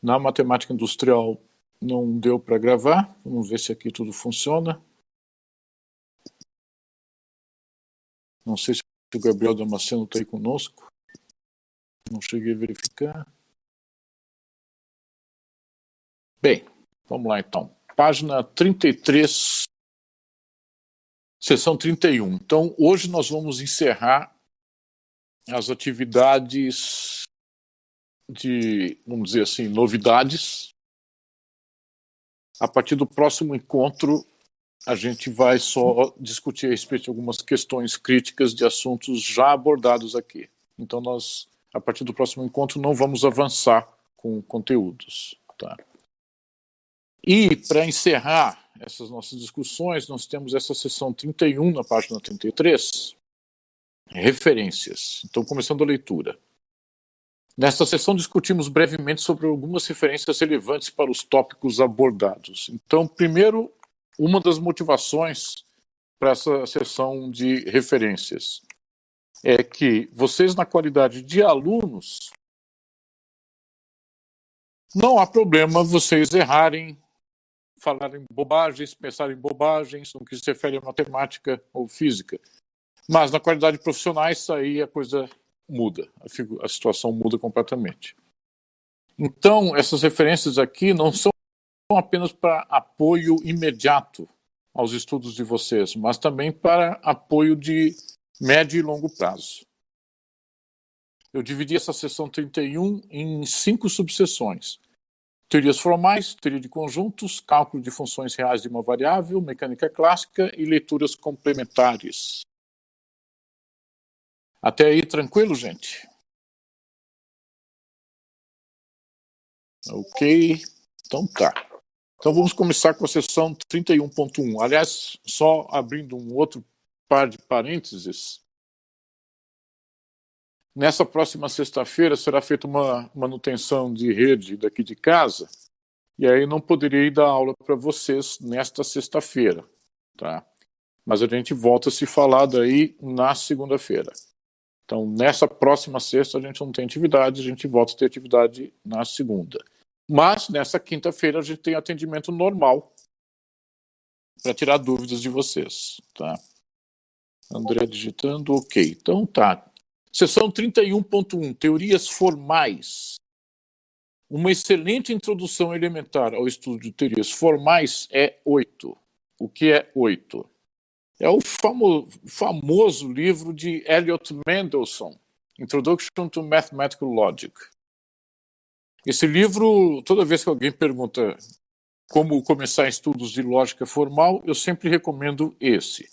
Na matemática industrial não deu para gravar. Vamos ver se aqui tudo funciona. Não sei se o Gabriel Damasceno está aí conosco. Não cheguei a verificar. Bem, vamos lá então. Página 33, seção 31. Então, hoje nós vamos encerrar as atividades de, vamos dizer assim, novidades. A partir do próximo encontro, a gente vai só discutir a respeito de algumas questões críticas de assuntos já abordados aqui. Então, nós, a partir do próximo encontro, não vamos avançar com conteúdos. Tá? E, para encerrar essas nossas discussões, nós temos essa seção 31, na página 33, referências. Então, começando a leitura. Nesta sessão, discutimos brevemente sobre algumas referências relevantes para os tópicos abordados. Então, primeiro, uma das motivações para essa sessão de referências é que vocês, na qualidade de alunos, não há problema vocês errarem, falarem bobagens, pensarem bobagens, no que se refere a matemática ou física. Mas, na qualidade de profissionais, aí a coisa muda, a situação muda completamente. Então, essas referências aqui não são apenas para apoio imediato aos estudos de vocês, mas também para apoio de médio e longo prazo. Eu dividi essa seção 31 em 5 subseções. Teorias formais, teoria de conjuntos, cálculo de funções reais de uma variável, mecânica clássica e leituras complementares. Até aí, tranquilo, gente? Ok, então tá. Então vamos começar com a seção 31.1. Aliás, só abrindo um outro par de parênteses. Nessa próxima sexta-feira será feita uma manutenção de rede daqui de casa, e aí não poderei dar aula para vocês nesta sexta-feira, tá? Mas a gente volta a se falar daí na segunda-feira. Então, nessa próxima sexta a gente não tem atividade, a gente volta a ter atividade na segunda. Mas, nessa quinta-feira, a gente tem atendimento normal para tirar dúvidas de vocês, tá? André digitando, ok. Então, tá. Seção 31.1, teorias formais. Uma excelente introdução elementar ao estudo de teorias formais é 8. O que é 8? É o famoso livro de Elliot Mendelssohn, Introduction to Mathematical Logic. Esse livro, toda vez que alguém pergunta como começar estudos de lógica formal, eu sempre recomendo esse.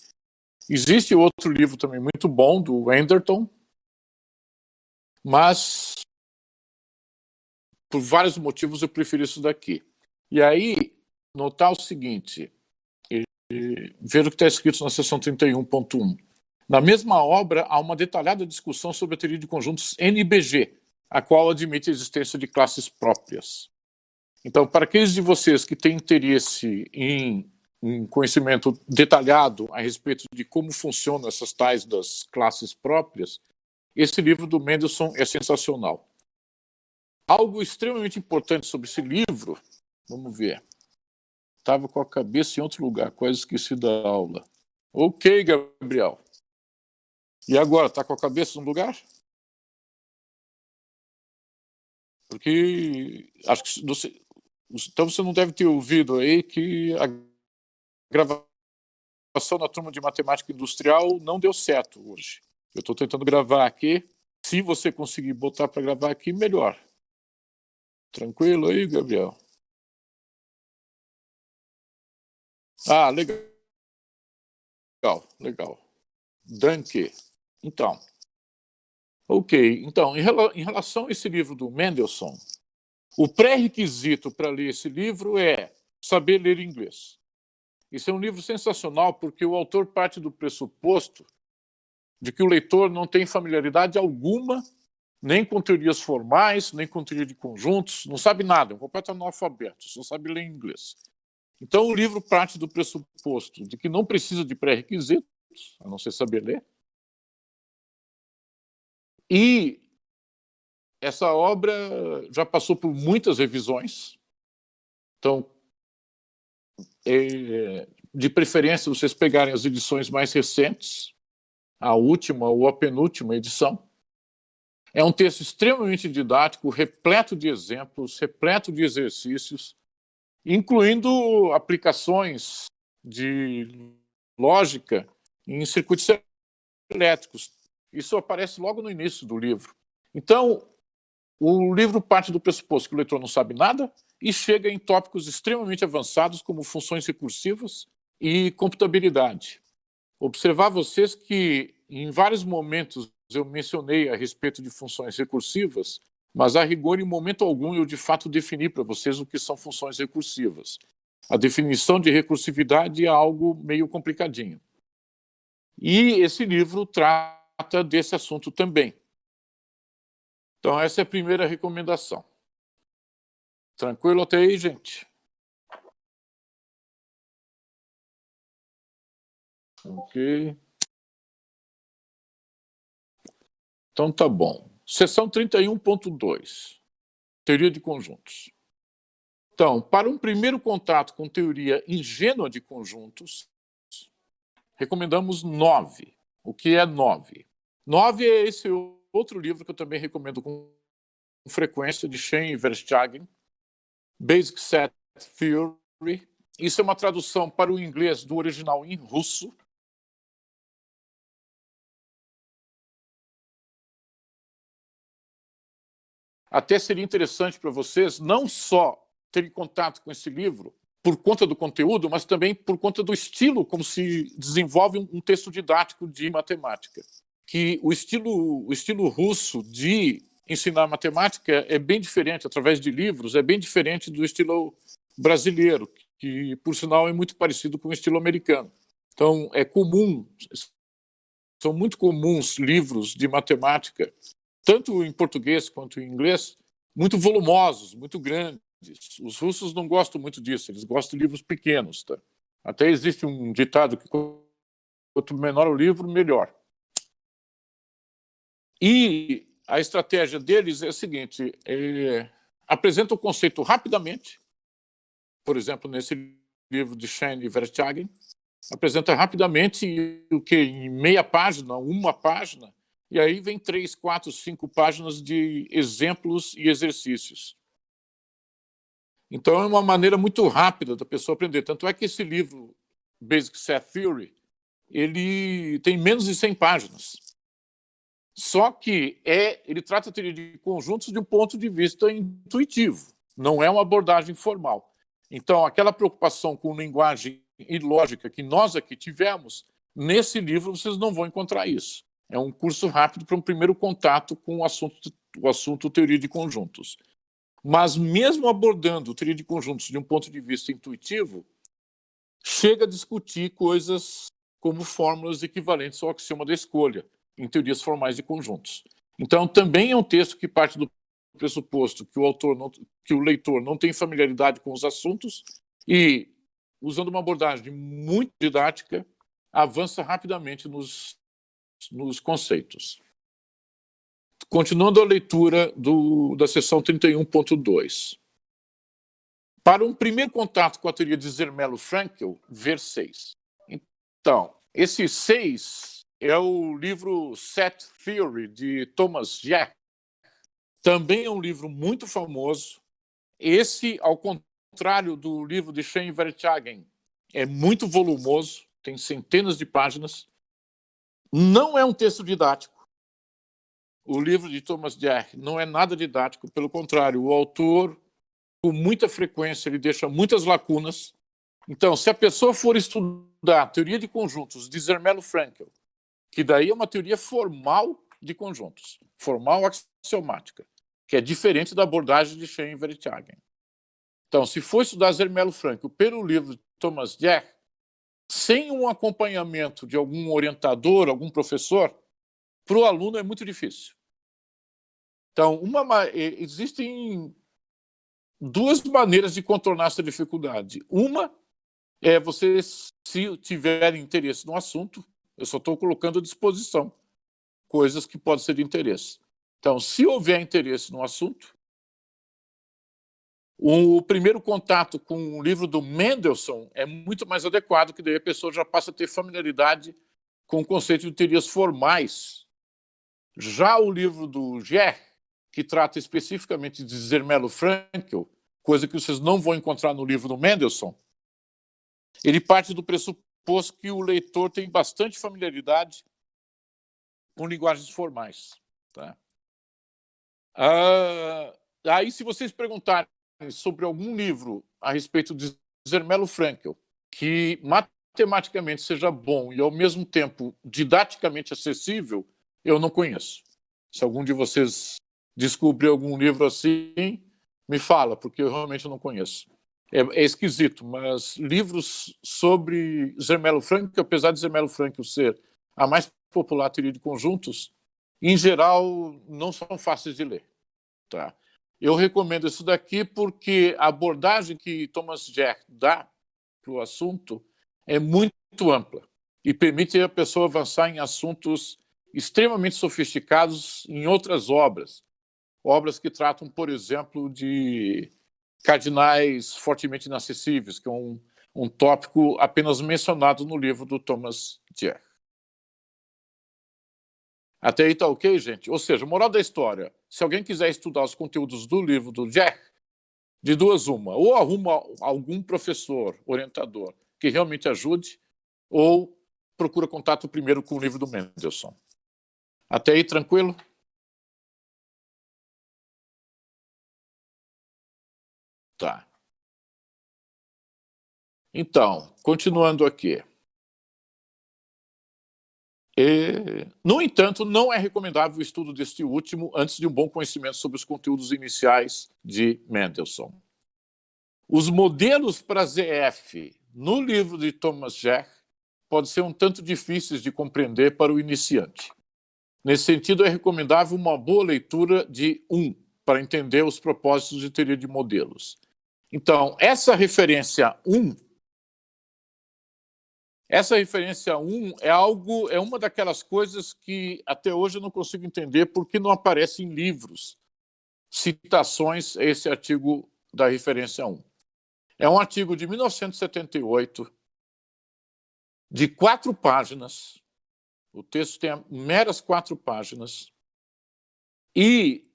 Existe outro livro também muito bom, do Anderton, mas por vários motivos eu prefiro isso daqui. E aí, notar o seguinte, ver o que está escrito na seção 31.1. Na mesma obra, há uma detalhada discussão sobre a teoria de conjuntos NBG, a qual admite a existência de classes próprias. Então, para aqueles de vocês que têm interesse em um conhecimento detalhado a respeito de como funcionam essas tais das classes próprias, esse livro do Mendelssohn é sensacional. Algo extremamente importante sobre esse livro, vamos ver. Estava com a cabeça em outro lugar, quase esqueci da aula. Ok, Gabriel. E agora, está com a cabeça no lugar? Porque acho que então você não deve ter ouvido aí que a gravação da turma de matemática industrial não deu certo hoje. Eu estou tentando gravar aqui. Se você conseguir botar para gravar aqui, melhor. Tranquilo aí, Gabriel? Ah, legal. Legal. Danke. Então, ok. Então, em relação a esse livro do Mendelssohn, o pré-requisito para ler esse livro é saber ler inglês. Esse é um livro sensacional porque o autor parte do pressuposto de que o leitor não tem familiaridade alguma, nem com teorias formais, nem com teoria de conjuntos, não sabe nada, é um completo analfabeto, só sabe ler inglês. Então o livro parte do pressuposto de que não precisa de pré-requisitos, a não ser saber ler, e essa obra já passou por muitas revisões, então, de preferência, vocês pegarem as edições mais recentes, a última ou a penúltima edição. É um texto extremamente didático, repleto de exemplos, repleto de exercícios, incluindo aplicações de lógica em circuitos elétricos. Isso aparece logo no início do livro. Então, o livro parte do pressuposto que o leitor não sabe nada e chega em tópicos extremamente avançados, como funções recursivas e computabilidade. Observar vocês que, em vários momentos, eu mencionei a respeito de funções recursivas, mas, a rigor, em momento algum, eu de fato defini para vocês o que são funções recursivas. A definição de recursividade é algo meio complicadinho. E esse livro trata desse assunto também. Então, essa é a primeira recomendação. Tranquilo até aí, gente? Ok. Então, tá bom. Seção 31.2. Teoria de conjuntos. Então, para um primeiro contato com teoria ingênua de conjuntos, recomendamos 9. O que é 9? 9 é esse outro livro que eu também recomendo com frequência, de Shane e Verstegen, Basic Set Theory. Isso é uma tradução para o inglês do original em russo. Até seria interessante para vocês não só terem contato com esse livro por conta do conteúdo, mas também por conta do estilo como se desenvolve um texto didático de matemática. Que o estilo russo de ensinar matemática é bem diferente, através de livros, é bem diferente do estilo brasileiro, que, por sinal, é muito parecido com o estilo americano. Então, são muito comuns livros de matemática, tanto em português quanto em inglês, muito volumosos, muito grandes. Os russos não gostam muito disso, eles gostam de livros pequenos. Tá? Até existe um ditado que quanto menor o livro, melhor. E a estratégia deles é a seguinte, apresenta o conceito rapidamente, por exemplo, nesse livro de Shane e Verstegen, apresenta rapidamente o que em meia página, uma página, e aí vem 3, 4, 5 páginas de exemplos e exercícios. Então, é uma maneira muito rápida da pessoa aprender. Tanto é que esse livro, Basic Set Theory, ele tem menos de 100 páginas. Só que ele trata a teoria de conjuntos de um ponto de vista intuitivo, não é uma abordagem formal. Então, aquela preocupação com linguagem e lógica que nós aqui tivemos, nesse livro vocês não vão encontrar isso. É um curso rápido para um primeiro contato com o assunto teoria de conjuntos. Mas mesmo abordando teoria de conjuntos de um ponto de vista intuitivo, chega a discutir coisas como fórmulas equivalentes ao axioma da escolha, em teorias formais de conjuntos. Então, também é um texto que parte do pressuposto que o leitor não tem familiaridade com os assuntos e, usando uma abordagem muito didática, avança rapidamente nos conceitos. Continuando a leitura da seção 31.2. Para um primeiro contato com a teoria de Zermelo-Fraenkel, ver 6. Então, esse 6 é o livro Set Theory, de Thomas Jack. Também é um livro muito famoso. Esse, ao contrário do livro de Shane Verstegen, é muito volumoso, tem centenas de páginas. Não é um texto didático. O livro de Thomas Jack não é nada didático, pelo contrário, o autor, com muita frequência, ele deixa muitas lacunas. Então, se a pessoa for estudar a teoria de conjuntos de Zermelo-Fraenkel, que daí é uma teoria formal de conjuntos, formal axiomática, que é diferente da abordagem de Shane e Verstegen. Então, se for estudar Zermelo-Fraenkel pelo livro de Thomas Jack, sem um acompanhamento de algum orientador, algum professor, para o aluno é muito difícil. Então, existem duas maneiras de contornar essa dificuldade. Uma é você, se tiver interesse no assunto, eu só estou colocando à disposição coisas que podem ser de interesse. Então, se houver interesse no assunto, o primeiro contato com o livro do Mendelssohn é muito mais adequado, que daí a pessoa já passa a ter familiaridade com o conceito de teorias formais. Já o livro do Gerr, que trata especificamente de Zermelo Fraenkel, coisa que vocês não vão encontrar no livro do Mendelssohn, ele parte do pressuposto que o leitor tem bastante familiaridade com linguagens formais. Tá? Aí, se vocês perguntarem sobre algum livro a respeito de Zermelo Fraenkel, que matematicamente seja bom e, ao mesmo tempo, didaticamente acessível, eu não conheço. Se algum de vocês descobrir algum livro assim, me fala, porque eu realmente não conheço. É esquisito, mas livros sobre Zermelo Fraenkel, apesar de Zermelo Fraenkel ser a mais popular teoria de conjuntos, em geral, não são fáceis de ler. Tá? Eu recomendo isso daqui porque a abordagem que Thomas Gerr dá para o assunto é muito ampla e permite a pessoa avançar em assuntos extremamente sofisticados em outras obras. Obras que tratam, por exemplo, de cardinais fortemente inacessíveis, que é um tópico apenas mencionado no livro do Thomas Gerr. Até aí tá ok, gente? Ou seja, moral da história, se alguém quiser estudar os conteúdos do livro do Gerr, de duas uma, ou arruma algum professor, orientador, que realmente ajude, ou procura contato primeiro com o livro do Mendelssohn. Até aí, tranquilo? Tá. Então, continuando aqui. No entanto, não é recomendável o estudo deste último antes de um bom conhecimento sobre os conteúdos iniciais de Mendelssohn. Os modelos para ZF no livro de Thomas Gerr podem ser um tanto difíceis de compreender para o iniciante. Nesse sentido, é recomendável uma boa leitura de para entender os propósitos de teoria de modelos. Então, essa referência 1 é uma daquelas coisas que até hoje eu não consigo entender porque não aparece em livros citações a esse artigo da referência 1. É um artigo de 1978, de 4 páginas. O texto tem meras 4 páginas e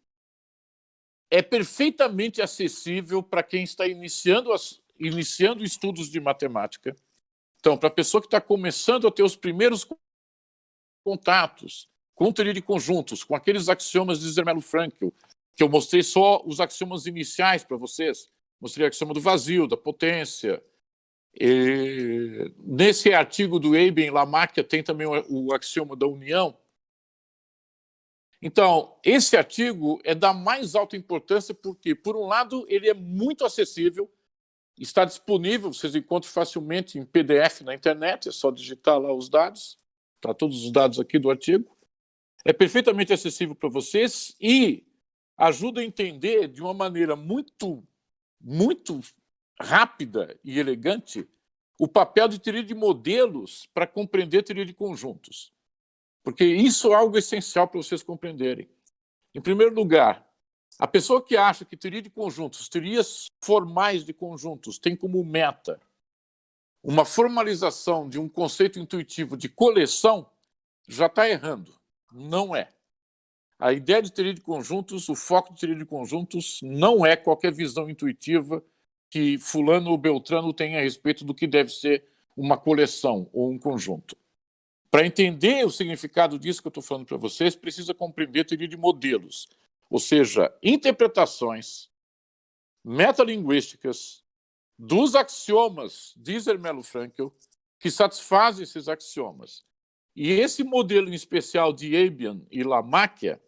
é perfeitamente acessível para quem está iniciando estudos de matemática. Então, para a pessoa que está começando a ter os primeiros contatos com teoria de conjuntos, com aqueles axiomas de Zermelo Fraenkel, que eu mostrei só os axiomas iniciais para vocês, mostrei o axioma do vazio, da potência. Nesse artigo do Eben Lamarck tem também o axioma da união. Então, esse artigo é da mais alta importância porque, por um lado, ele é muito acessível, está disponível, vocês encontram facilmente em PDF na internet, é só digitar lá os dados, tá todos os dados aqui do artigo. É perfeitamente acessível para vocês e ajuda a entender de uma maneira muito rápida e elegante o papel de teoria de modelos para compreender teoria de conjuntos. Porque isso é algo essencial para vocês compreenderem. Em primeiro lugar, a pessoa que acha que teoria de conjuntos, teorias formais de conjuntos, tem como meta uma formalização de um conceito intuitivo de coleção, já está errando. Não é. A ideia de teoria de conjuntos, o foco de teoria de conjuntos, não é qualquer visão intuitiva que fulano ou beltrano tem a respeito do que deve ser uma coleção ou um conjunto. Para entender o significado disso que eu estou falando para vocês, precisa compreender a teoria de modelos, ou seja, interpretações metalinguísticas dos axiomas de Zermelo Fraenkel que satisfazem esses axiomas. E esse modelo em especial de Eben e Lamarck,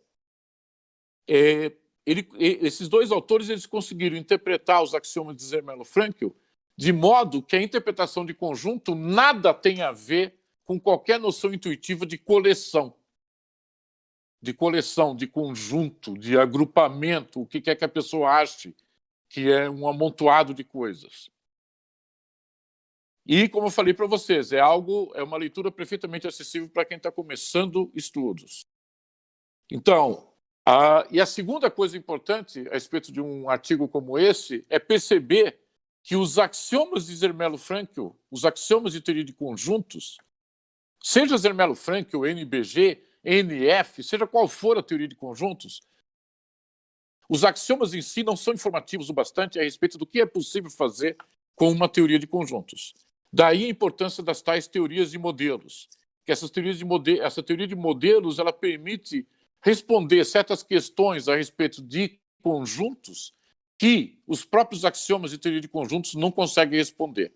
esses dois autores eles conseguiram interpretar os axiomas de Zermelo Fraenkel de modo que a interpretação de conjunto nada tem a ver com qualquer noção intuitiva de coleção, de conjunto, de agrupamento, o que quer que a pessoa ache que é um amontoado de coisas. E, como eu falei para vocês, é uma leitura perfeitamente acessível para quem está começando estudos. Então, E a segunda coisa importante a respeito de um artigo como esse é perceber que os axiomas de Zermelo-Fraenkel, os axiomas de teoria de conjuntos, seja Zermelo-Fraenkel, NBG, NF, seja qual for a teoria de conjuntos, os axiomas em si não são informativos o bastante a respeito do que é possível fazer com uma teoria de conjuntos. Daí a importância das tais teorias de modelos. Que essa teoria de modelos ela permite responder certas questões a respeito de conjuntos que os próprios axiomas de teoria de conjuntos não conseguem responder.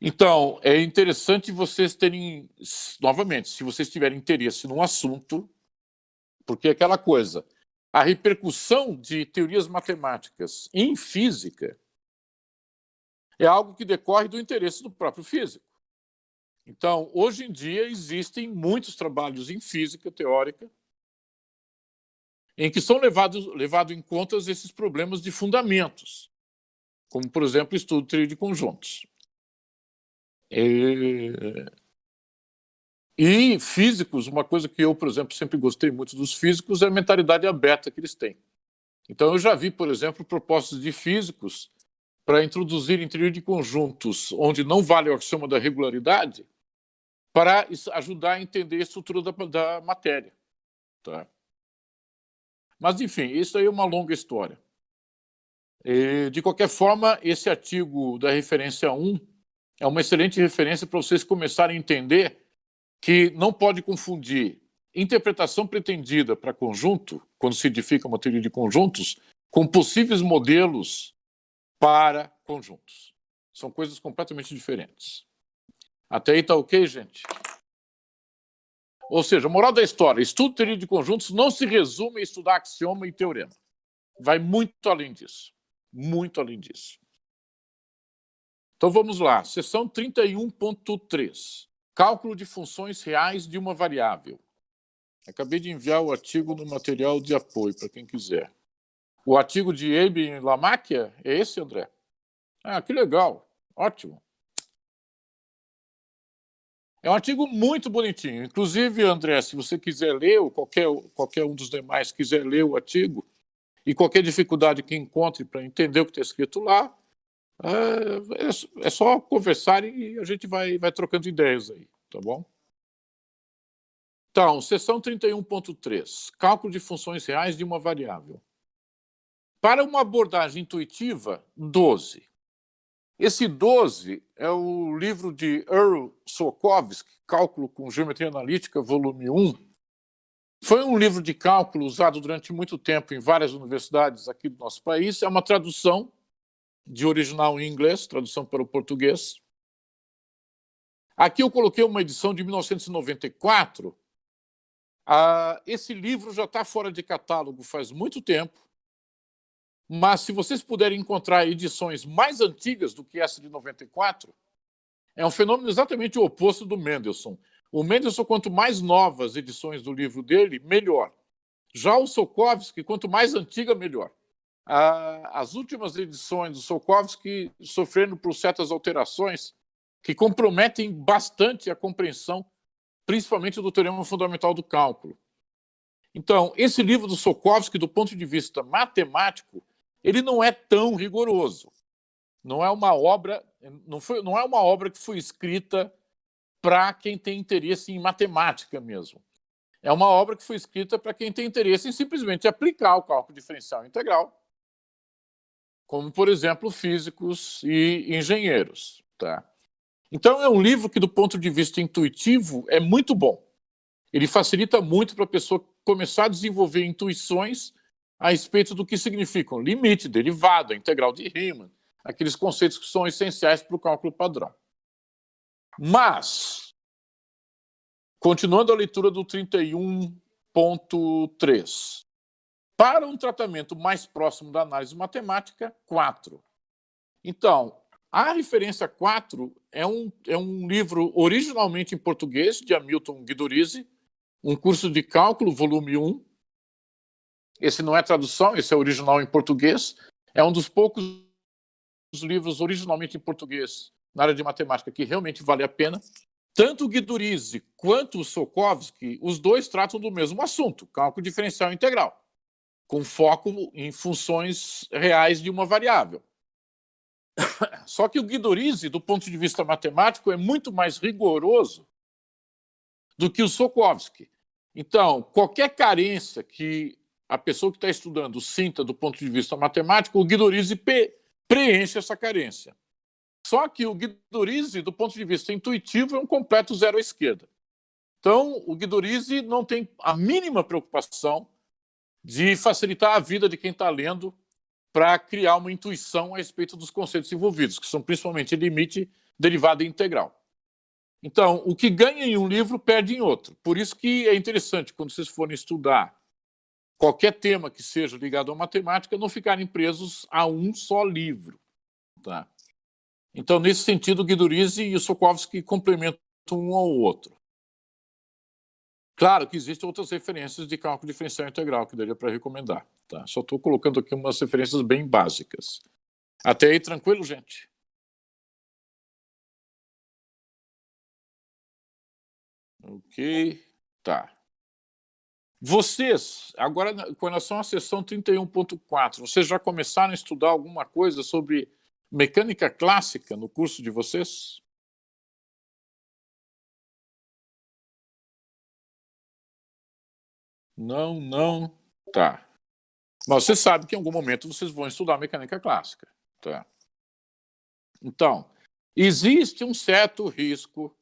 Então, é interessante vocês terem, novamente, se vocês tiverem interesse num assunto, porque é aquela coisa, a repercussão de teorias matemáticas em física é algo que decorre do interesse do próprio físico. Então, hoje em dia, existem muitos trabalhos em física teórica em que são levados em conta esses problemas de fundamentos, como, por exemplo, o estudo de teoria de conjuntos. E físicos, uma coisa que eu, por exemplo, sempre gostei muito dos físicos é a mentalidade aberta que eles têm. Então, eu já vi, por exemplo, propostas de físicos para introduzir em teoria de conjuntos, onde não vale o axioma da regularidade, para ajudar a entender a estrutura da matéria. Tá? Mas, enfim, isso aí é uma longa história. De qualquer forma, esse artigo da referência 1 é uma excelente referência para vocês começarem a entender que não pode confundir interpretação pretendida para conjunto, quando se edifica uma teoria de conjuntos, com possíveis modelos para conjuntos. São coisas completamente diferentes. Até aí tá ok, gente? Ou seja, a moral da história, estudo de teoria de conjuntos não se resume a estudar axioma e teorema. Vai muito além disso. Muito além disso. Então vamos lá. Seção 31.3. Cálculo de funções reais de uma variável. Acabei de enviar o artigo no material de apoio, para quem quiser. O artigo de Abe e Lamáquia é esse, André? Que legal. Ótimo. É um artigo muito bonitinho. Inclusive, André, se você quiser ler, ou qualquer um dos demais quiser ler o artigo, e qualquer dificuldade que encontre para entender o que está escrito lá, é só conversar e a gente vai trocando ideias aí, tá bom? Então, seção 31.3, cálculo de funções reais de uma variável. Para uma abordagem intuitiva, 12. Esse 12 é o livro de Earl Solkowski, Cálculo com Geometria Analítica, volume 1. Foi um livro de cálculo usado durante muito tempo em várias universidades aqui do nosso país. É uma tradução de original em inglês, tradução para o português. Aqui eu coloquei uma edição de 1994. Esse livro já está fora de catálogo faz muito tempo. Mas se vocês puderem encontrar edições mais antigas do que essa de 94, é um fenômeno exatamente o oposto do Mendelssohn. O Mendelssohn, quanto mais novas edições do livro dele, melhor. Já o Solkowski, quanto mais antiga, melhor. As últimas edições do Solkowski sofreram por certas alterações que comprometem bastante a compreensão, principalmente do teorema fundamental do cálculo. Então, esse livro do Solkowski, do ponto de vista matemático, ele não é tão rigoroso. Não é uma obra que foi escrita para quem tem interesse em matemática mesmo. É uma obra que foi escrita para quem tem interesse em simplesmente aplicar o cálculo diferencial integral, como, por exemplo, físicos e engenheiros. Tá? Então, é um livro que, do ponto de vista intuitivo, é muito bom. Ele facilita muito para a pessoa começar a desenvolver intuições a respeito do que significam limite, derivada, integral de Riemann, aqueles conceitos que são essenciais para o cálculo padrão. Mas, continuando a leitura do 31.3, para um tratamento mais próximo da análise matemática, 4. Então, a referência 4 é um livro originalmente em português, de Hamilton Guidorizi, um curso de cálculo, volume 1. Esse não é tradução, esse é original em português. É um dos poucos livros originalmente em português na área de matemática que realmente vale a pena. Tanto o Guidurizi quanto o Sokovsky, os dois tratam do mesmo assunto, cálculo diferencial integral, com foco em funções reais de uma variável. Só que o Guidurizi, do ponto de vista matemático, é muito mais rigoroso do que o Sokovsky. Então, qualquer carência que a pessoa que está estudando sinta do ponto de vista matemático, o Guidurizi preenche essa carência. Só que o Guidurizi, do ponto de vista intuitivo, é um completo zero à esquerda. Então, o Guidurizi não tem a mínima preocupação de facilitar a vida de quem está lendo para criar uma intuição a respeito dos conceitos envolvidos, que são principalmente limite, derivada e integral. Então, o que ganha em um livro, perde em outro. Por isso que é interessante, quando vocês forem estudar qualquer tema que seja ligado à matemática, não ficarem presos a um só livro. Tá? Então, nesse sentido, o Guidurizi e o Sokovsky complementam um ao outro. Claro que existem outras referências de cálculo diferencial integral que daria para recomendar. Tá? Só estou colocando aqui umas referências bem básicas. Até aí, tranquilo, gente? Ok, tá. Vocês, agora com relação à seção 31.4, vocês já começaram a estudar alguma coisa sobre mecânica clássica no curso de vocês? Não, não. Tá. Mas você sabe que em algum momento vocês vão estudar mecânica clássica. Tá? Então, existe um certo risco,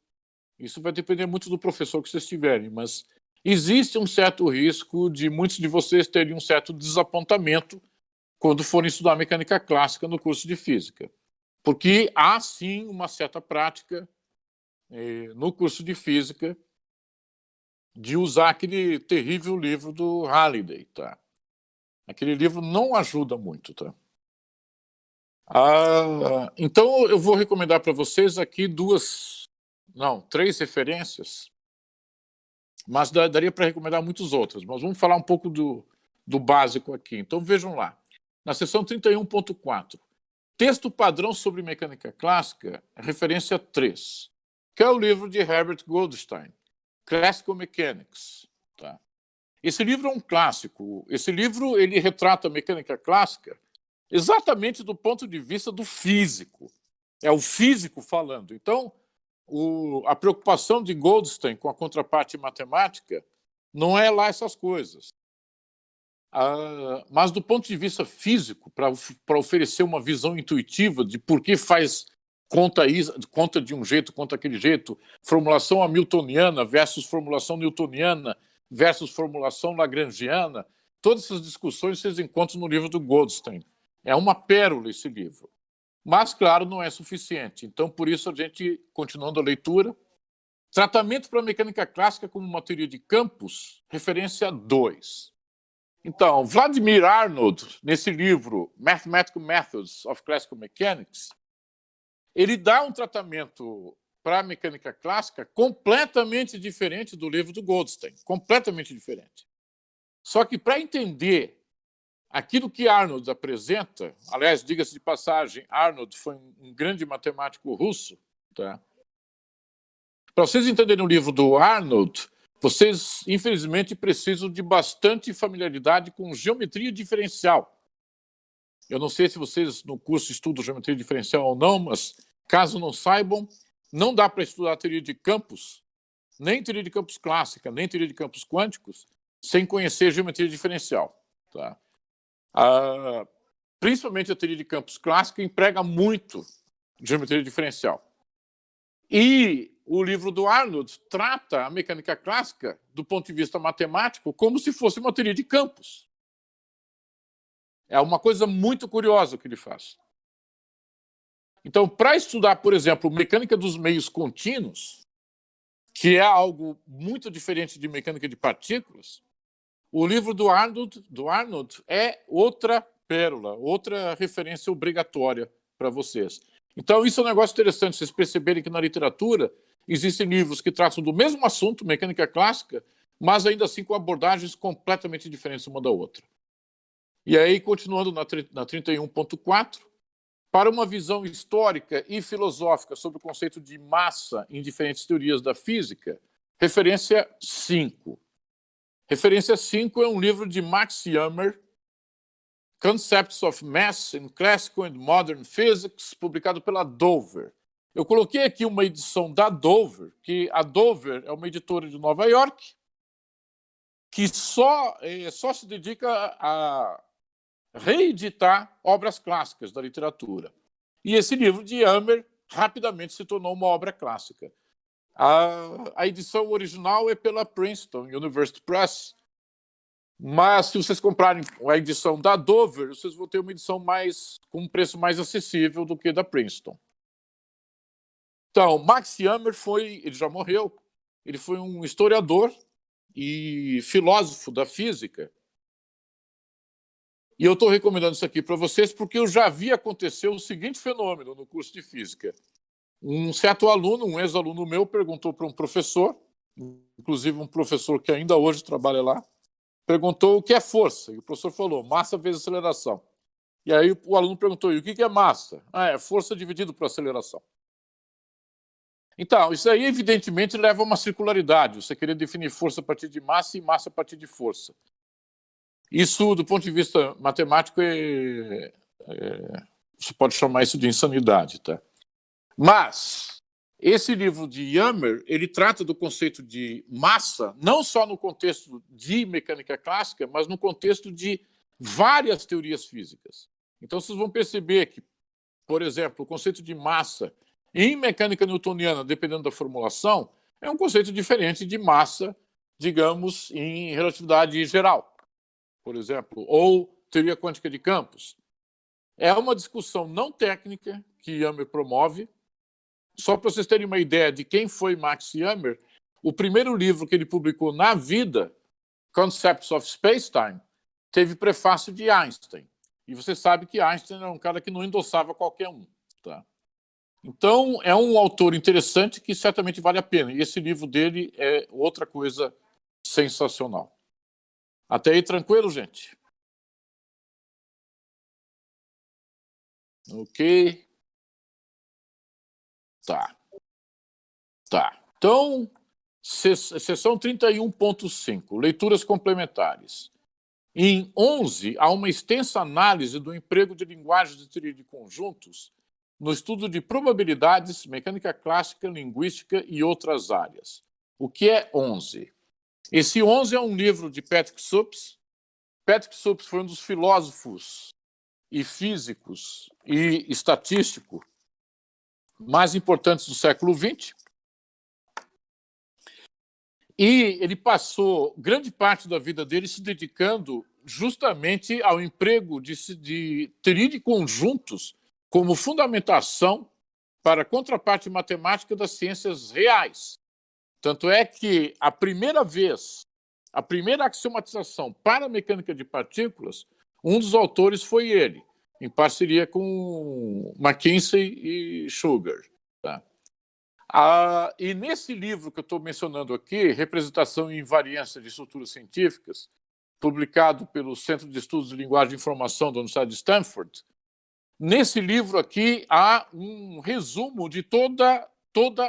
isso vai depender muito do professor que vocês tiverem, mas existe um certo risco de muitos de vocês terem um certo desapontamento quando forem estudar mecânica clássica no curso de física. Porque há, sim, uma certa prática no curso de física de usar aquele terrível livro do Halliday. Tá? Aquele livro não ajuda muito. Tá? Então, eu vou recomendar para vocês aqui três referências, mas daria para recomendar muitas outras, mas vamos falar um pouco do básico aqui. Então, vejam lá. Na seção 31.4, texto padrão sobre mecânica clássica, referência 3, que é o livro de Herbert Goldstein, Classical Mechanics. Tá? Esse livro é um clássico. Esse livro ele retrata a mecânica clássica exatamente do ponto de vista do físico. É o físico falando. Então, a preocupação de Goldstein com a contraparte matemática não é lá essas coisas. Mas do ponto de vista físico, para oferecer uma visão intuitiva de por que faz conta de um jeito, conta aquele jeito, formulação hamiltoniana versus formulação newtoniana versus formulação lagrangiana, todas essas discussões vocês encontram no livro do Goldstein. É uma pérola esse livro. Mas, claro, não é suficiente. Então, por isso, a gente, continuando a leitura, tratamento para a mecânica clássica como uma teoria de campos, referência 2. Então, Vladimir Arnold, nesse livro Mathematical Methods of Classical Mechanics, ele dá um tratamento para a mecânica clássica completamente diferente do livro do Goldstein, completamente diferente. Só que para entender aquilo que Arnold apresenta, aliás, diga-se de passagem, Arnold foi um grande matemático russo, tá? Para vocês entenderem o livro do Arnold, vocês, infelizmente, precisam de bastante familiaridade com geometria diferencial. Eu não sei se vocês no curso estudam geometria diferencial ou não, mas caso não saibam, não dá para estudar teoria de campos, nem teoria de campos clássica, nem teoria de campos quânticos, sem conhecer geometria diferencial. Tá? Principalmente a teoria de campos clássica emprega muito geometria diferencial. E o livro do Arnold trata a mecânica clássica, do ponto de vista matemático, como se fosse uma teoria de campos. É uma coisa muito curiosa o que ele faz. Então, para estudar, por exemplo, mecânica dos meios contínuos, que é algo muito diferente de mecânica de partículas, o livro do Arnold é outra pérola, outra referência obrigatória para vocês. Então, isso é um negócio interessante, vocês perceberem que na literatura existem livros que tratam do mesmo assunto, mecânica clássica, mas ainda assim com abordagens completamente diferentes uma da outra. E aí, continuando na 31.4, para uma visão histórica e filosófica sobre o conceito de massa em diferentes teorias da física, referência 5. Referência 5 é um livro de Max Jammer, Concepts of Mass in Classical and Modern Physics, publicado pela Dover. Eu coloquei aqui uma edição da Dover, que a Dover é uma editora de Nova York, que só se dedica a reeditar obras clássicas da literatura. E esse livro de Jammer rapidamente se tornou uma obra clássica. A edição original é pela Princeton University Press, mas se vocês comprarem a edição da Dover, vocês vão ter uma edição com um preço mais acessível do que da Princeton. Então, Max Jammer ele já morreu, ele foi um historiador e filósofo da física. E eu estou recomendando isso aqui para vocês porque eu já vi acontecer o seguinte fenômeno no curso de física. Um certo aluno, um ex-aluno meu, perguntou para um professor, inclusive um professor que ainda hoje trabalha lá, perguntou o que é força. E o professor falou, massa vezes aceleração. E aí o aluno perguntou, e o que é massa? É força dividido por aceleração. Então, isso aí evidentemente leva a uma circularidade. Você querer definir força a partir de massa e massa a partir de força. Isso, do ponto de vista matemático, você pode chamar isso de insanidade, tá? Mas esse livro de Jammer, ele trata do conceito de massa, não só no contexto de mecânica clássica, mas no contexto de várias teorias físicas. Então, vocês vão perceber que, por exemplo, o conceito de massa em mecânica newtoniana, dependendo da formulação, é um conceito diferente de massa, digamos, em relatividade geral, por exemplo, ou teoria quântica de campos. É uma discussão não técnica que Jammer promove. Só para vocês terem uma ideia de quem foi Max Jammer, o primeiro livro que ele publicou na vida, Concepts of Spacetime, teve prefácio de Einstein. E você sabe que Einstein era um cara que não endossava qualquer um. Tá? Então, é um autor interessante que certamente vale a pena. E esse livro dele é outra coisa sensacional. Até aí, tranquilo, gente? Ok. Tá. Então, seção 31.5, leituras complementares. Em 11, há uma extensa análise do emprego de linguagens de teoria de conjuntos no estudo de probabilidades, mecânica clássica, linguística e outras áreas. O que é 11? Esse 11 é um livro de Patrick Supes. Patrick Supes foi um dos filósofos e físicos e estatístico mais importantes do século XX. E ele passou grande parte da vida dele se dedicando justamente ao emprego de teoria de conjuntos como fundamentação para a contraparte matemática das ciências reais. Tanto é que a primeira axiomatização para a mecânica de partículas, um dos autores foi ele, em parceria com McKinsey e Sugar. Tá? E nesse livro que eu estou mencionando aqui, Representação e Invariância de Estruturas Científicas, publicado pelo Centro de Estudos de Linguagem e Informação da Universidade de Stanford, nesse livro aqui há um resumo de toda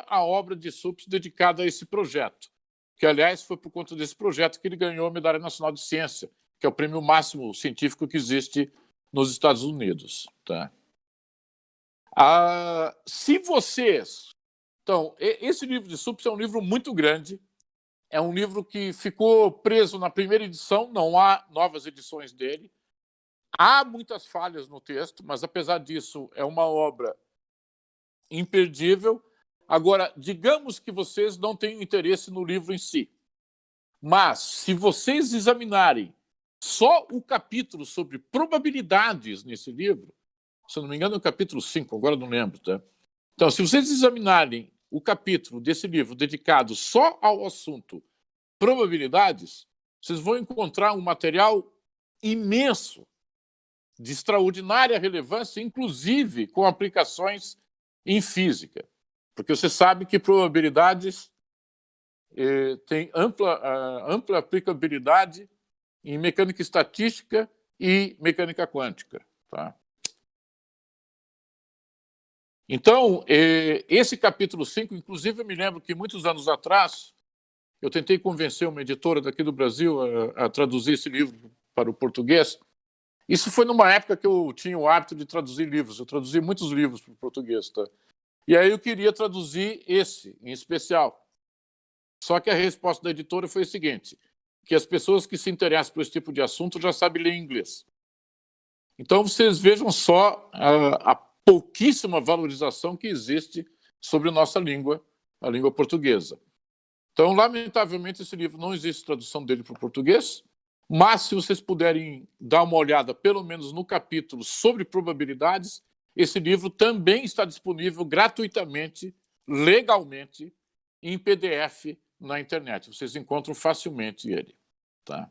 a obra de Supes dedicada a esse projeto, que, aliás, foi por conta desse projeto que ele ganhou a Medalha Nacional de Ciência, que é o prêmio máximo científico que existe nos Estados Unidos. Tá? Se vocês... Então, esse livro de Supes é um livro muito grande, é um livro que ficou preso na primeira edição, não há novas edições dele. Há muitas falhas no texto, mas, apesar disso, é uma obra imperdível. Agora, digamos que vocês não tenham interesse no livro em si, mas, se vocês examinarem só o capítulo sobre probabilidades nesse livro, se eu não me engano é o capítulo 5, agora não lembro, tá? Então, se vocês examinarem o capítulo desse livro dedicado só ao assunto probabilidades, vocês vão encontrar um material imenso, de extraordinária relevância, inclusive com aplicações em física. Porque você sabe que probabilidades têm ampla aplicabilidade em mecânica estatística e mecânica quântica. Tá? Então, esse capítulo 5, inclusive eu me lembro que muitos anos atrás, eu tentei convencer uma editora daqui do Brasil a traduzir esse livro para o português. Isso foi numa época que eu tinha o hábito de traduzir livros. Eu traduzi muitos livros para o português, tá? E aí eu queria traduzir esse, em especial. Só que a resposta da editora foi a seguinte, que as pessoas que se interessam por esse tipo de assunto já sabem ler inglês. Então, vocês vejam só a pouquíssima valorização que existe sobre nossa língua, a língua portuguesa. Então, lamentavelmente, esse livro não existe tradução dele para o português, mas se vocês puderem dar uma olhada, pelo menos no capítulo sobre probabilidades, esse livro também está disponível gratuitamente, legalmente, em PDF na internet. Vocês encontram facilmente ele. Tá?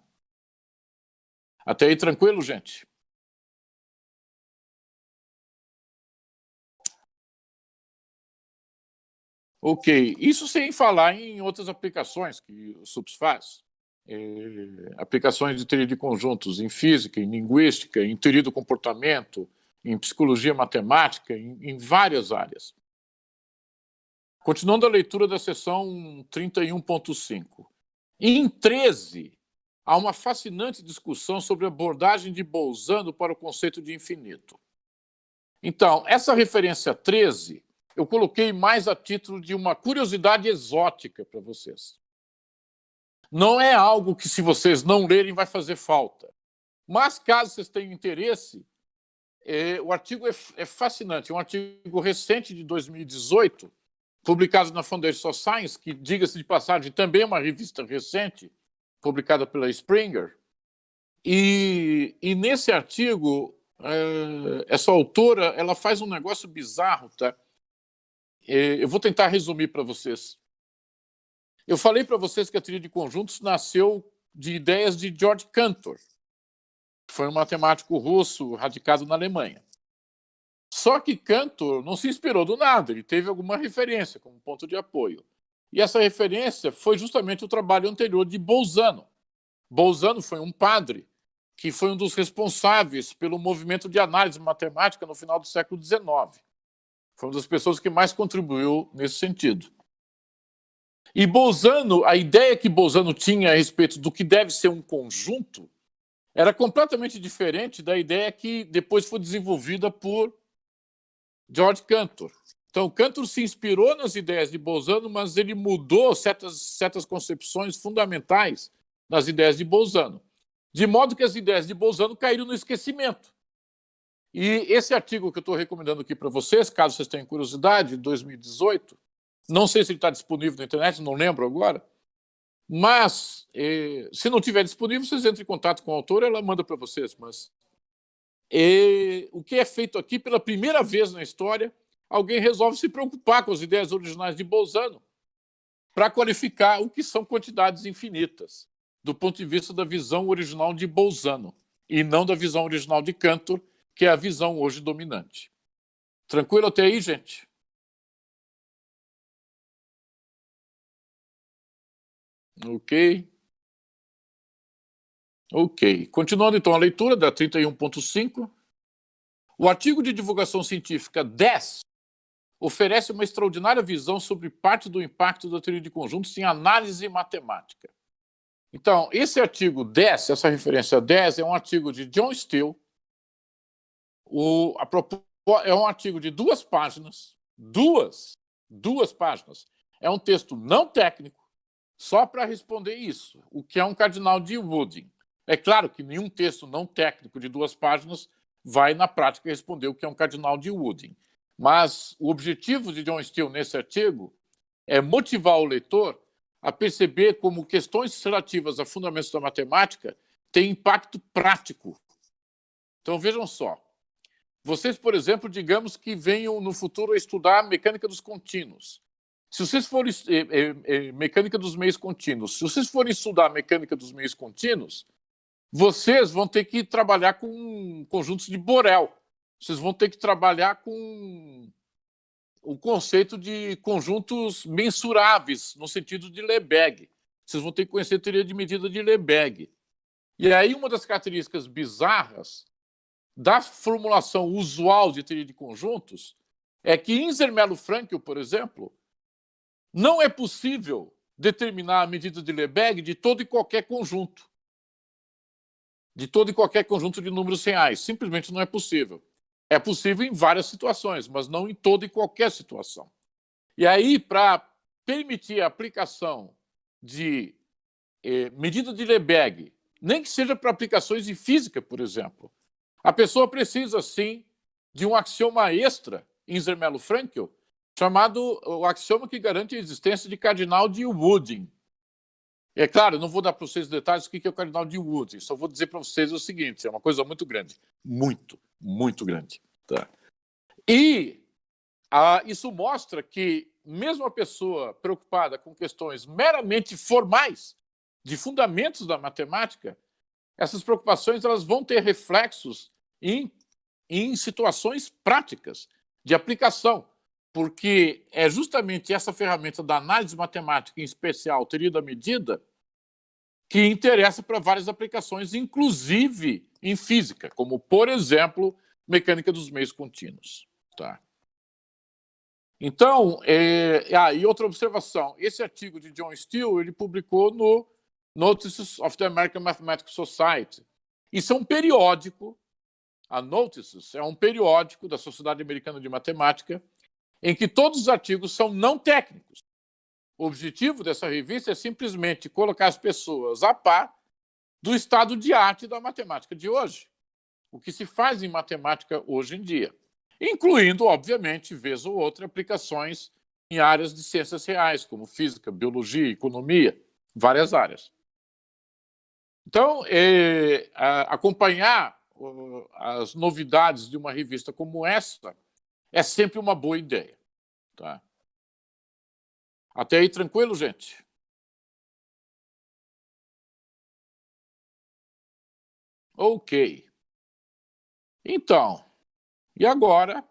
Até aí, tranquilo, gente? Ok, isso sem falar em outras aplicações que o SUPS faz. Aplicações de teoria de conjuntos em física, em linguística, em teoria do comportamento, em psicologia matemática, em várias áreas. Continuando a leitura da seção 31.5. Em 13, há uma fascinante discussão sobre a abordagem de Bolzano para o conceito de infinito. Então, essa referência 13 eu coloquei mais a título de uma curiosidade exótica para vocês. Não é algo que, se vocês não lerem, vai fazer falta. Mas, caso vocês tenham interesse, o artigo é fascinante. É um artigo recente de 2018, publicado na Foundation of Science, que, diga-se de passagem, também é uma revista recente, publicada pela Springer. E nesse artigo, essa autora ela faz um negócio bizarro, tá? Eu vou tentar resumir para vocês. Eu falei para vocês que a teoria de conjuntos nasceu de ideias de Georg Cantor, que foi um matemático russo radicado na Alemanha. Só que Cantor não se inspirou do nada, ele teve alguma referência como ponto de apoio. E essa referência foi justamente o trabalho anterior de Bolzano. Bolzano foi um padre que foi um dos responsáveis pelo movimento de análise matemática no final do século XIX. Foi uma das pessoas que mais contribuiu nesse sentido. E Bolzano, a ideia que Bolzano tinha a respeito do que deve ser um conjunto era completamente diferente da ideia que depois foi desenvolvida por Georg Cantor. Então, Cantor se inspirou nas ideias de Bolzano, mas ele mudou certas concepções fundamentais nas ideias de Bolzano, de modo que as ideias de Bolzano caíram no esquecimento. E esse artigo que eu estou recomendando aqui para vocês, caso vocês tenham curiosidade, de 2018, não sei se ele está disponível na internet, não lembro agora, mas se não estiver disponível, vocês entrem em contato com a autora, ela manda para vocês. Mas o que é feito aqui, pela primeira vez na história, alguém resolve se preocupar com as ideias originais de Bolzano para qualificar o que são quantidades infinitas, do ponto de vista da visão original de Bolzano, e não da visão original de Cantor, que é a visão hoje dominante. Tranquilo até aí, gente? Ok. Ok. Continuando, então, a leitura da 31.5. O artigo de divulgação científica 10 oferece uma extraordinária visão sobre parte do impacto da teoria de conjuntos em análise matemática. Então, esse artigo 10, essa referência 10, é um artigo de John Steele. É um artigo de 2 páginas. Duas páginas. É um texto não técnico, só para responder isso, o que é um cardinal de Wooding. É claro que nenhum texto não técnico de 2 páginas vai, na prática, responder o que é um cardinal de Wooding. Mas o objetivo de John Steele nesse artigo é motivar o leitor a perceber como questões relativas a fundamentos da matemática têm impacto prático. Então, vejam só. Vocês, por exemplo, digamos que venham no futuro a estudar a mecânica dos contínuos. Se vocês forem mecânica dos meios contínuos, se vocês forem estudar a mecânica dos meios contínuos, vocês vão ter que trabalhar com conjuntos de Borel. Vocês vão ter que trabalhar com o conceito de conjuntos mensuráveis, no sentido de Lebesgue. Vocês vão ter que conhecer a teoria de medida de Lebesgue. E aí, uma das características bizarras da formulação usual de teoria de conjuntos é que em Zermelo-Fraenkel, por exemplo, não é possível determinar a medida de Lebesgue de todo e qualquer conjunto. De todo e qualquer conjunto de números reais. Simplesmente não é possível. É possível em várias situações, mas não em toda e qualquer situação. E aí, para permitir a aplicação de medida de Lebesgue, nem que seja para aplicações de física, por exemplo, a pessoa precisa, sim, de um axioma extra em Zermelo-Fraenkel, chamado o axioma que garante a existência de cardinal de Woodin. É claro, eu não vou dar para vocês detalhes do que é o cardinal de Woodin, só vou dizer para vocês o seguinte, é uma coisa muito grande, muito, muito grande. Tá? E isso mostra que mesmo a pessoa preocupada com questões meramente formais, de fundamentos da matemática, essas preocupações elas vão ter reflexos em situações práticas de aplicação, porque é justamente essa ferramenta da análise matemática, em especial teoria da medida, que interessa para várias aplicações, inclusive em física, como, por exemplo, mecânica dos meios contínuos. Tá? Então, e outra observação, esse artigo de John Steele, ele publicou no Notices of the American Mathematical Society. Isso é um periódico, a Notices é um periódico da Sociedade Americana de Matemática, em que todos os artigos são não técnicos. O objetivo dessa revista é simplesmente colocar as pessoas a par do estado de arte da matemática de hoje, o que se faz em matemática hoje em dia, incluindo, obviamente, vez ou outra, aplicações em áreas de ciências reais, como física, biologia, economia, várias áreas. Então, acompanhar as novidades de uma revista como essa é sempre uma boa ideia. Tá? Até aí, tranquilo, gente? Ok. Então, e agora,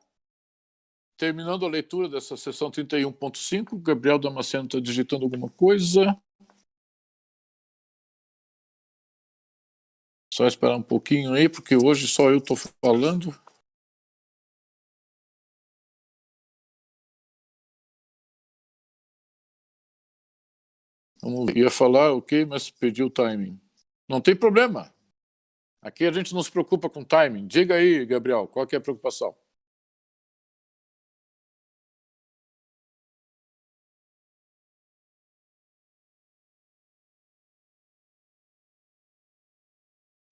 terminando a leitura dessa sessão 31.5, o Gabriel Damasceno está digitando alguma coisa. Só esperar um pouquinho aí, porque hoje só eu estou falando. Ia falar, ok, mas perdi o timing. Não tem problema. Aqui a gente não se preocupa com timing. Diga aí, Gabriel, qual que é a preocupação?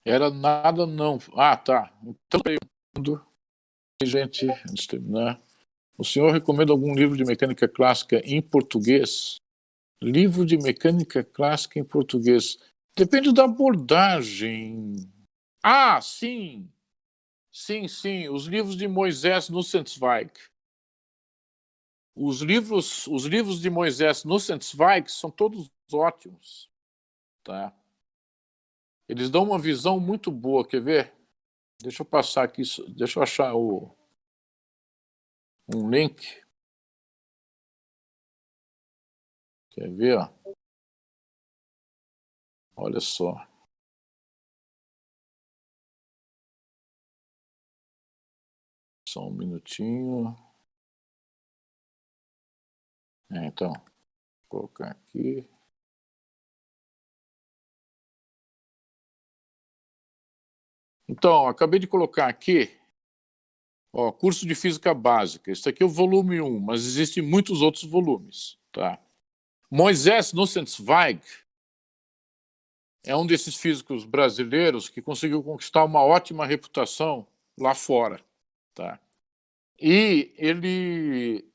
Era nada, não. Ah, tá. Então, gente, antes de terminar. O senhor recomenda algum livro de mecânica clássica em português? Livro de mecânica clássica em português. Depende da abordagem. Ah, sim. Sim, sim. Os livros de Moisés Nussenzweig. Os livros de Moisés Nussenzweig são todos ótimos. Tá? Eles dão uma visão muito boa. Quer ver? Deixa eu passar aqui. Deixa eu achar um link. Quer ver? Olha só. Só um minutinho. Então, vou colocar aqui. Então, acabei de colocar aqui, ó, curso de Física Básica. Esse aqui é o volume 1, mas existem muitos outros volumes. Tá? Moisés Nussenzweig é um desses físicos brasileiros que conseguiu conquistar uma ótima reputação lá fora. Tá? E ele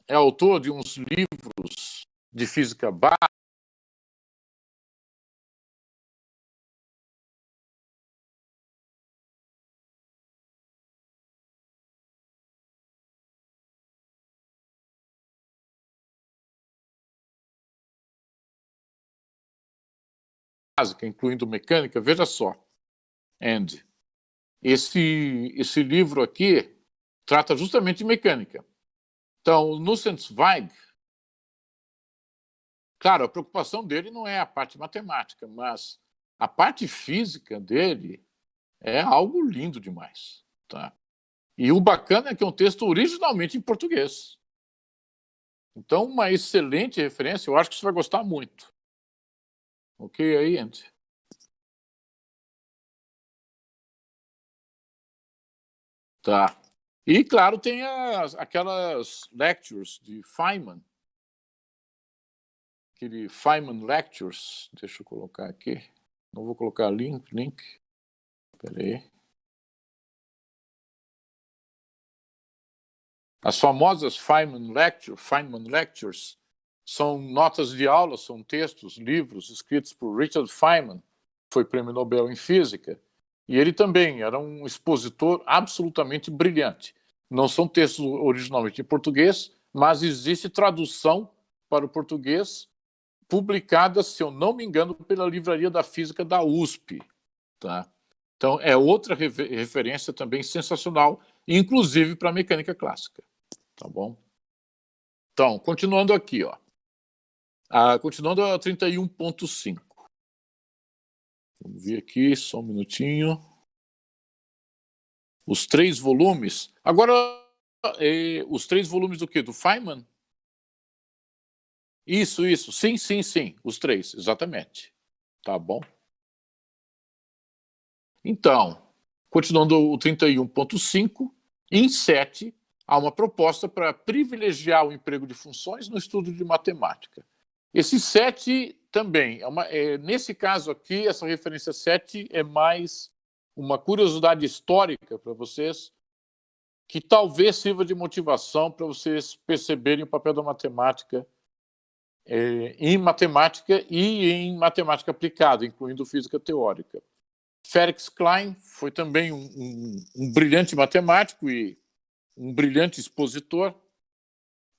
é autor de uns livros de física básica. Incluindo mecânica, veja só. Esse livro aqui trata justamente de mecânica. Então, o Nussenzweig, claro, a preocupação dele não é a parte matemática, mas a parte física dele é algo lindo demais. Tá? E o bacana é que é um texto originalmente em português. Então, uma excelente referência, eu acho que você vai gostar muito. Ok aí, Andy? Tá. E, claro, tem aquelas lectures de Feynman, aquele Feynman Lectures, deixa eu colocar aqui, não vou colocar link, peraí. As famosas Feynman Lectures são notas de aula, são textos, livros escritos por Richard Feynman, foi prêmio Nobel em Física, e ele também era um expositor absolutamente brilhante. Não são textos originalmente em português, mas existe tradução para o português publicada, se eu não me engano, pela Livraria da Física da USP. Tá? Então, é outra referência também sensacional, inclusive para a mecânica clássica. Tá bom? Então, continuando aqui, ó. Continuando a 31.5. Vamos ver aqui, só um minutinho. Os 3 volumes. Agora, os 3 volumes do quê? Do Feynman? Isso. Sim. Os 3, exatamente. Tá bom? Então, continuando o 31.5, em 7, há uma proposta para privilegiar o emprego de funções no estudo de matemática. Esse 7 também, nesse caso aqui, essa referência 7 é mais uma curiosidade histórica para vocês, que talvez sirva de motivação para vocês perceberem o papel da matemática em matemática e em matemática aplicada, incluindo física teórica. Felix Klein foi também um brilhante matemático e um brilhante expositor,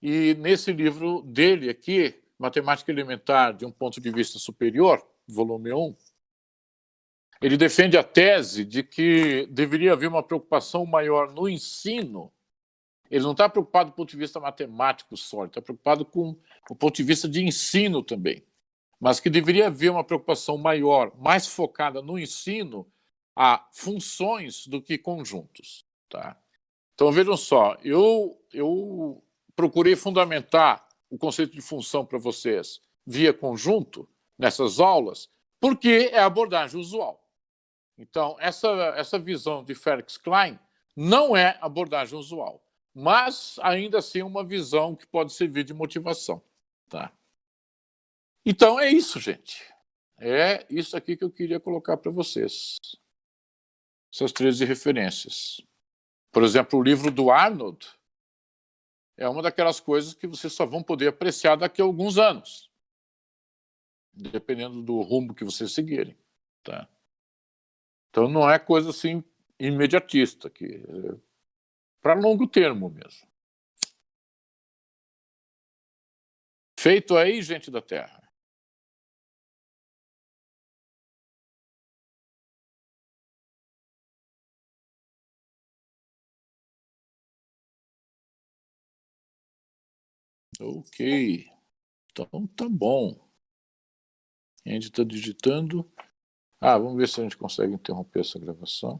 e nesse livro dele aqui, Matemática Elementar de um Ponto de Vista Superior, volume 1, ele defende a tese de que deveria haver uma preocupação maior no ensino. Ele não está preocupado do ponto de vista matemático só, ele está preocupado com o ponto de vista de ensino também, mas que deveria haver uma preocupação maior, mais focada no ensino, a funções do que conjuntos. Tá? Então, vejam só, eu procurei fundamentar o conceito de função para vocês via conjunto nessas aulas, porque é a abordagem usual. Então, essa visão de Felix Klein não é abordagem usual, mas ainda assim uma visão que pode servir de motivação. Tá? Então, é isso, gente. É isso aqui que eu queria colocar para vocês. Essas 13 referências. Por exemplo, o livro do Arnold é uma daquelas coisas que vocês só vão poder apreciar daqui a alguns anos, dependendo do rumo que vocês seguirem. Tá? Então, não é coisa assim imediatista, que é para longo termo mesmo. Feito aí, gente da Terra. Ok. Então, tá bom. A gente está digitando. Vamos ver se a gente consegue interromper essa gravação.